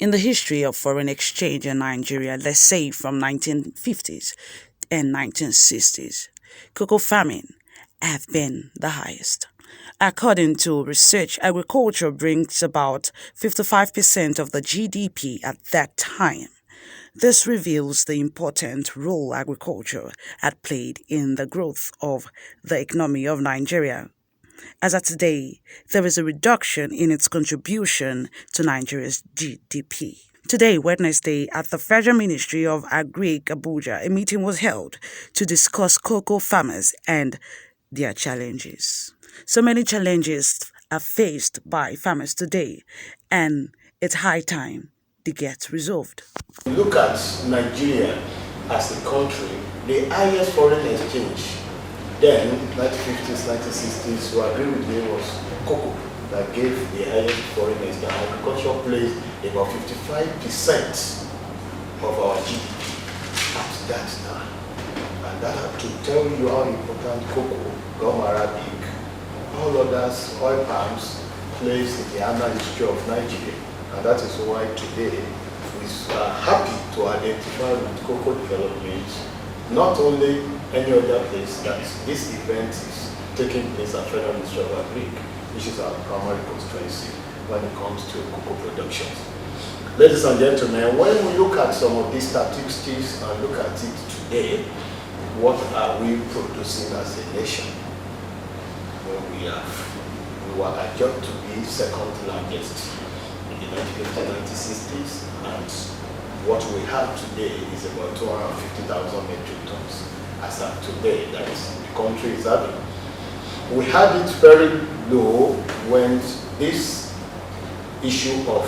In the history of foreign exchange in Nigeria, let's say from 1950s and 1960s, cocoa farming have been the highest. According to research, agriculture brings about 55% of the GDP at that time. This reveals the important role agriculture had played in the growth of the economy of Nigeria. As of today, there is a reduction in its contribution to Nigeria's GDP. Today, Wednesday, at the Federal Ministry of Agric Abuja, a meeting was held to discuss cocoa farmers and their challenges. So many challenges are faced by farmers today, and it's high time they get resolved. Look at Nigeria as a country, the highest foreign exchange then, 1950s, 1960s, you agree with me, was cocoa that gave the highest foreign exchange. Agriculture plays about 55% of our GDP at that time. And that to tell you how important cocoa, gum arabic, all others, oil palms, plays in the annal history of Nigeria. And that is why today we are happy to identify with cocoa development, not only any other place, that this event is taking place at Federal Ministry of Agric, which is our primary constituency when it comes to cocoa production. Ladies and gentlemen, when we look at some of these statistics and look at it today, what are we producing as a nation? Well, we were adjudged to be second largest in the 1950s, 1960s, and what we have today is about 250,000 metric tons. As of today, that is the country is having. We had it very low when this issue of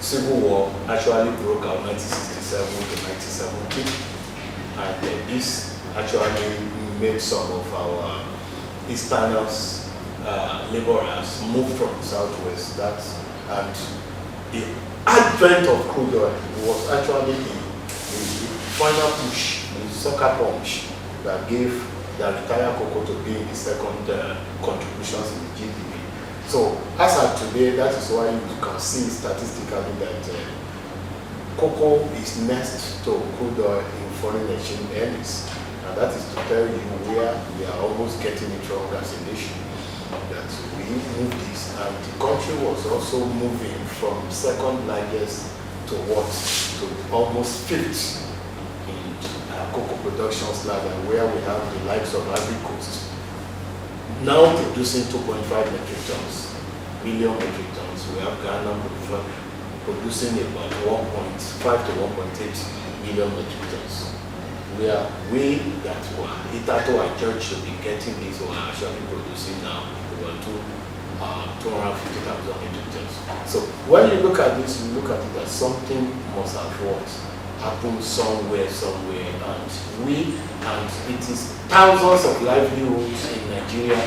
civil war actually broke out 1967 to 1970, and this actually made some of our easterners, laborers move from the southwest. And the advent of crude oil was actually the final push, the sucker punch that gave the retired cocoa to be the second contributions in the GDP. So as of today, that is why you can see statistically that cocoa is next to crude oil in foreign exchange earnings. And that is to tell you where we are almost getting it wrong as a nation. That we moved this, and the country was also moving from second largest to what? To almost fifth in cocoa production ladder, where we have the likes of Ivory Coast now producing 2.5 million metric tons. We have Ghana producing about 1.5 to 1.8 million metric tons. Where we that were hitherto adjudged to be getting this were actually producing now about 250,000 metric tons. So when you look at this, you look at it as something must have happened somewhere, and it is thousands of livelihoods in Nigeria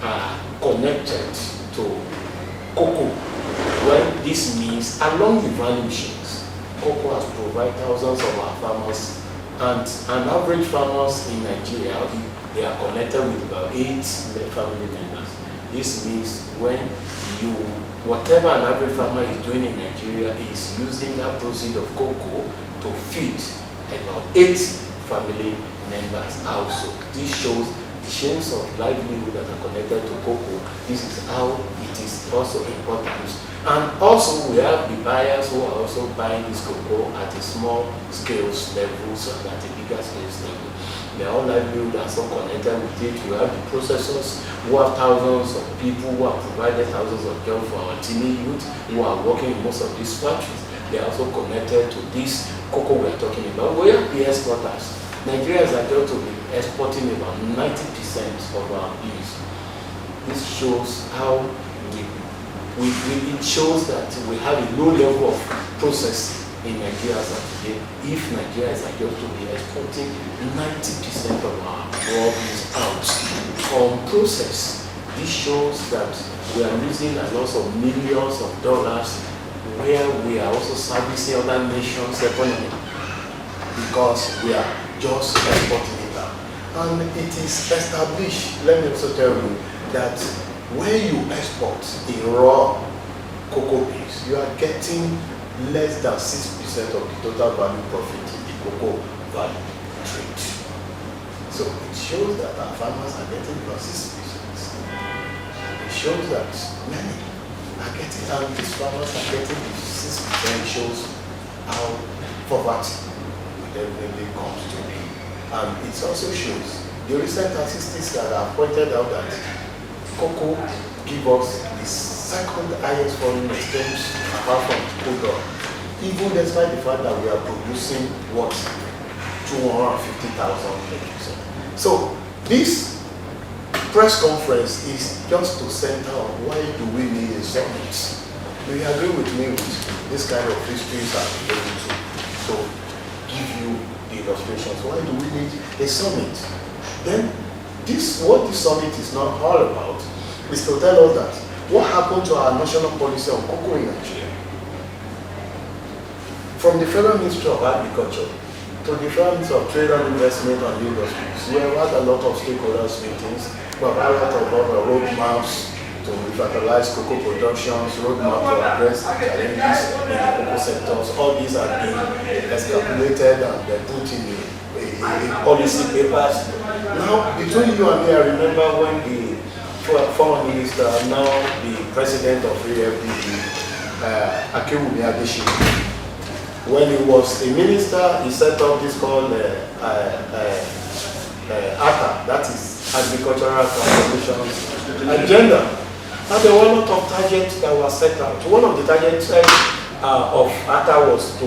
are connected to cocoa. Well, this means along the value chains, cocoa has provided thousands of our farmers, and an average farmers in Nigeria, they are connected with about 8 family members. This means whatever an average farmer is doing in Nigeria is using that proceeds of cocoa to feed about 8 family members also. This shows the chains of livelihood that are connected to cocoa. This is how it is also important. And also we have the buyers who are also buying this cocoa at a small scale levels and at a bigger scale level. They are all livelihood are so connected with it. You have the processors who have thousands of people who have provided thousands of jobs for our teenage youth who are working in most of these factories. They are also connected to this cocoa we are talking about. We have the exporters. Nigeria is adjudged to be exporting about 90% of our goods. This shows how it shows that we have a low level of processing in Nigeria as of today. If Nigeria is adjudged to be exporting 90% of our raw goods out from process, this shows that we are losing a loss of millions of dollars where we are also servicing other nations' economy because we are just exporting it out. And it is established, let me also tell you, that when you export in raw cocoa beans, you are getting less than 6% of the total value profit in the cocoa value trade. So it shows that our farmers are getting about 6%. It shows that many are getting, and these farmers are getting the 6%. Shows how poverty definitely comes to be. And it also shows the recent statistics that have pointed out that cocoa gives us the second highest foreign exchange apart from cocoa, even despite the fact that we are producing what 250,000 metric tons. So this press conference is just to center on why do we need a summit. Do you agree with me with this kind of histories I'm able to give you the illustrations? Why do we need a summit? Then what this summit is not all about is to tell us that what happened to our national policy on cocoa in Nigeria. From the Federal Ministry of Agriculture to the Federal Ministry of Trade and Investment and Industries, we have had a lot of stakeholders meetings. We have had a lot of roadmaps to revitalize cocoa productions, roadmap to address challenges in the cocoa sectors. All these are being calculated and put in a policy papers. Now, between you and me, I remember when the former minister, now the president of AFDB, Akewumi Adesina, when he was a minister, he set up this called ATA, that is Agricultural Transformation Agenda. And there were a lot of targets that were set out. One of the targets of ATA was to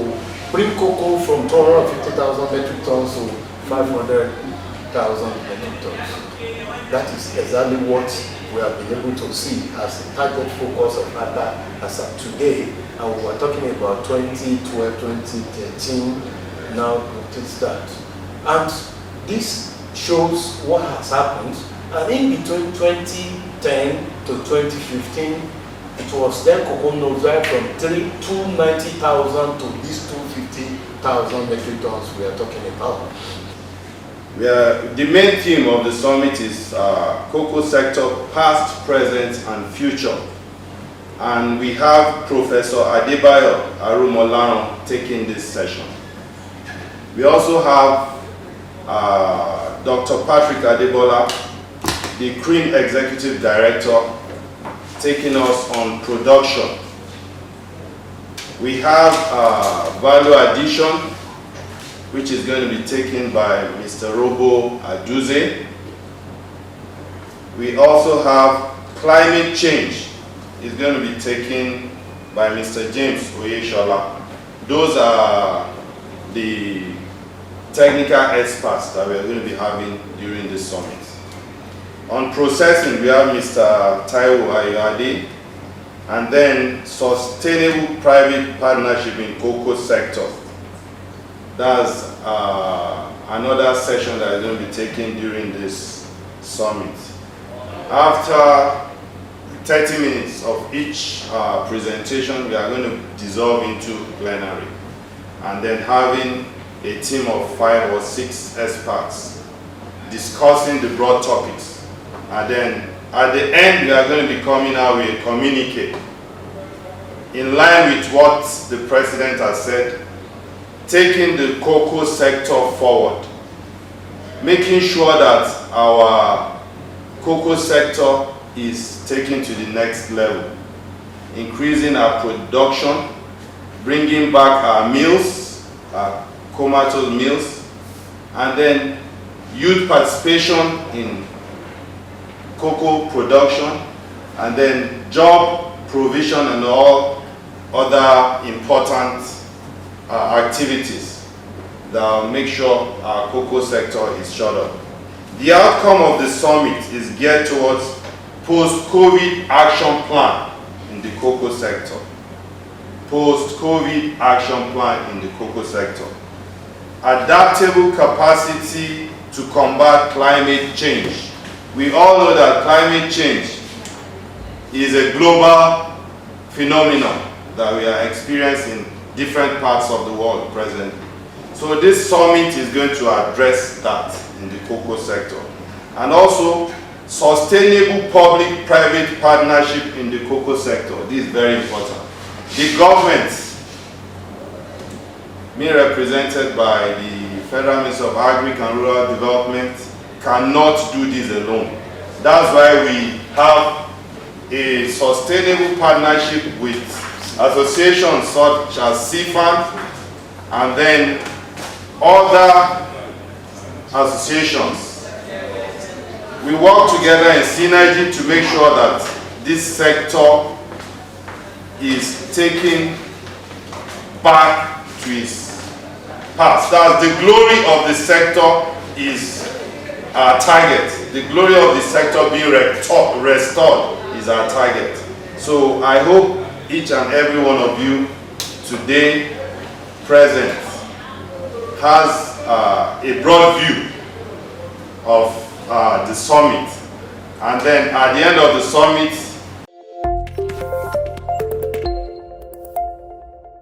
bring cocoa from 250,000 metric tons to 500,000 metric tons. That is exactly what we have been able to see as the target focus of ATA as of today. And we were talking about 2012, 2013, now notice that. And this shows what has happened. And in between 2010 to 2015, it was then cocoa nosedive from 290,000 to these 250,000 metric tons we are talking about. The main theme of the summit is cocoa sector past, present, and future. And we have Professor Adebayo Arumolaran taking this session. We also have Dr. Patrick Adebola, the Cream Executive Director, taking us on production. We have value addition, which is going to be taken by Mr. Robo Aduze. We also have climate change, is going to be taken by Mr. James Oyeshola. Those are the technical experts that we are going to be having during this summit. On processing, we have Mr. Taiwo Ayoade, and then sustainable private partnership in cocoa sector. That's another session that is going to be taken during this summit. After 30 minutes of each presentation, we are going to dissolve into plenary, and then having a team of 5 or 6 experts discussing the broad topics. And then at the end, we are going to be coming out with a communique in line with what the president has said, taking the cocoa sector forward, making sure that our cocoa sector is taken to the next level, increasing our production, bringing back our mills, our comatose mills, and then youth participation in cocoa production, and then job provision and all other important activities that will make sure our cocoa sector is shut up. The outcome of the summit is geared towards post-COVID action plan in the cocoa sector. Post-COVID action plan in the cocoa sector. Adaptable capacity to combat climate change. We all know that climate change is a global phenomenon that we are experiencing in different parts of the world presently. So this summit is going to address that in the cocoa sector. And also sustainable public-private partnership in the cocoa sector. This is very important. The government, being represented by the Federal Minister of Agric and Rural Development, cannot do this alone. That's why we have a sustainable partnership with associations such as CFAN and then other associations. We work together in synergy to make sure that this sector is taken back to its past. That's the glory of the sector is our target. The glory of the sector being restored is our target. So I hope each and every one of you today present has a broad view of the summit, and then at the end of the summit